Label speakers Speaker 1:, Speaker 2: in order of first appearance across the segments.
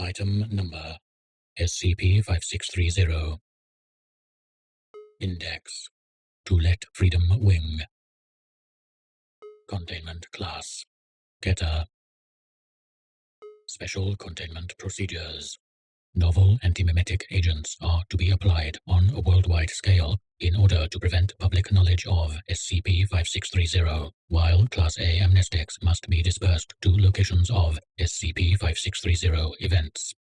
Speaker 1: Item Number SCP-5630. Index: To Let Freedom Wing. Containment Class: Keter. Special Containment Procedures: Novel antimimetic agents are to be applied on a worldwide scale in order to prevent public knowledge of SCP-5630, while Class A amnestics must be dispersed to locations of SCP-5630 events.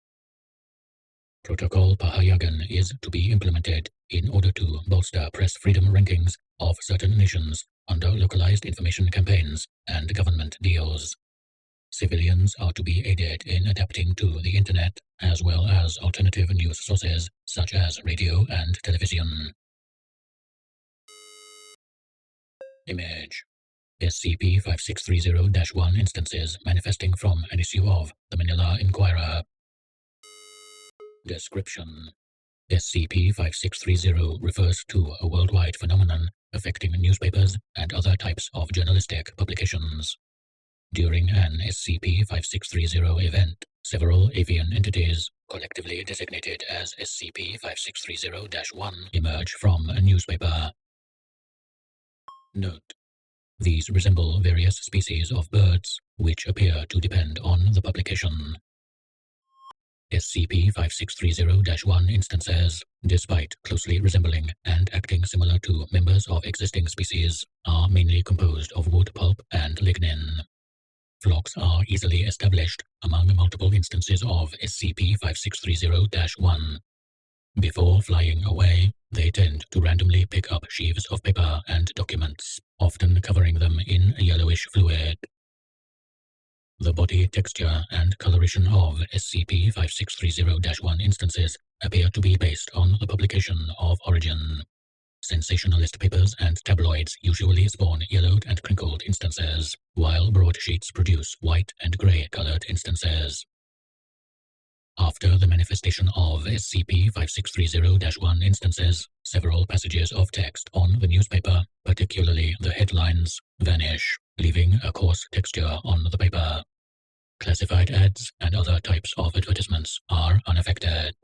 Speaker 1: Protocol Pahayagan is to be implemented in order to bolster press freedom rankings of certain nations under localized information campaigns and government deals. Civilians are to be aided in adapting to the Internet, as well as alternative news sources such as radio and television. Image: SCP-5630-1 instances manifesting from an issue of the Manila Inquirer. Description: SCP-5630 refers to a worldwide phenomenon affecting newspapers and other types of journalistic publications. During an SCP-5630 event, several avian entities, collectively designated as SCP-5630-1, emerge from a newspaper. Note: these resemble various species of birds, which appear to depend on the publication. SCP-5630-1 instances, despite closely resembling and acting similar to members of existing species, are mainly composed of wood pulp and lignin. Flocks are easily established among multiple instances of SCP-5630-1. Before flying away, they tend to randomly pick up sheaves of paper and documents, often covering them in a yellowish fluid. The body texture and coloration of SCP-5630-1 instances appear to be based on the publication of origin. Sensationalist papers and tabloids usually spawn yellowed and crinkled instances, while broadsheets produce white and gray-colored instances. After the manifestation of SCP-5630-1 instances, several passages of text on the newspaper, particularly the headlines, vanish, leaving a coarse texture on the paper. Classified ads and other types of advertisements are unaffected.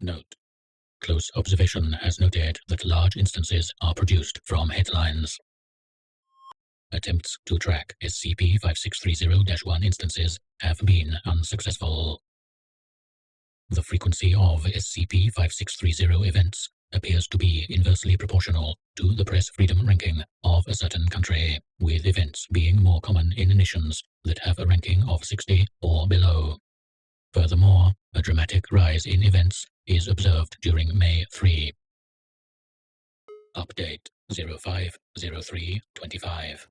Speaker 1: Note: close observation has noted that large instances are produced from headlines. Attempts to track SCP-5630-1 instances have been unsuccessful. The frequency of SCP-5630 events appears to be inversely proportional to the press freedom ranking of a certain country, with events being more common in nations that have a ranking of 60 or below. Furthermore, a dramatic rise in events is observed during May 3. Update 05-03-25.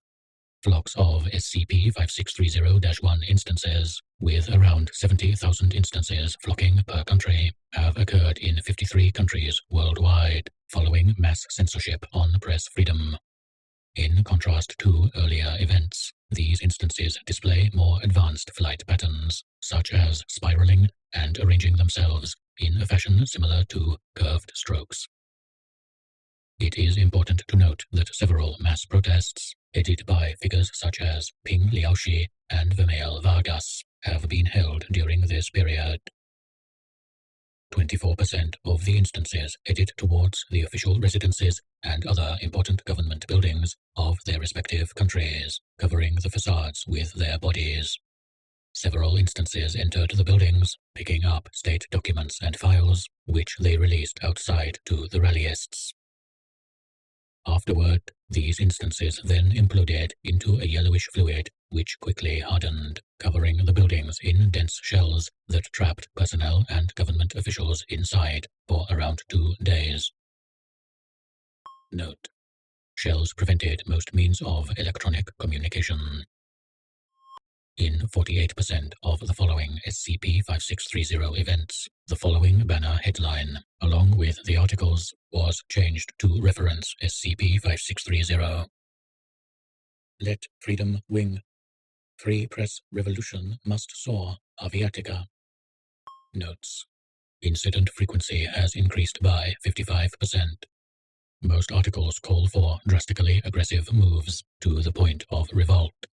Speaker 1: Flocks of SCP-5630-1 instances, with around 70,000 instances flocking per country, have occurred in 53 countries worldwide, following mass censorship on press freedom. In contrast to earlier events, these instances display more advanced flight patterns, such as spiraling and arranging themselves in a fashion similar to curved strokes. It is important to note that several mass protests, headed by figures such as Ping Liaoshi and Vimael Vargas, have been held during this period. 24% of the instances headed towards the official residences and other important government buildings of their respective countries, covering the facades with their bodies. Several instances entered the buildings, picking up state documents and files, which they released outside to the rallyists. Afterward, these instances then imploded into a yellowish fluid, which quickly hardened, covering the buildings in dense shells that trapped personnel and government officials inside for around 2 days. Note: shells prevented most means of electronic communication. In 48% of the following SCP-5630 events, the following banner headline, along with the articles, was changed to reference SCP-5630. Let freedom wing. Free press revolution must soar. Aviatica. Notes: incident frequency has increased by 55%. Most articles call for drastically aggressive moves to the point of revolt.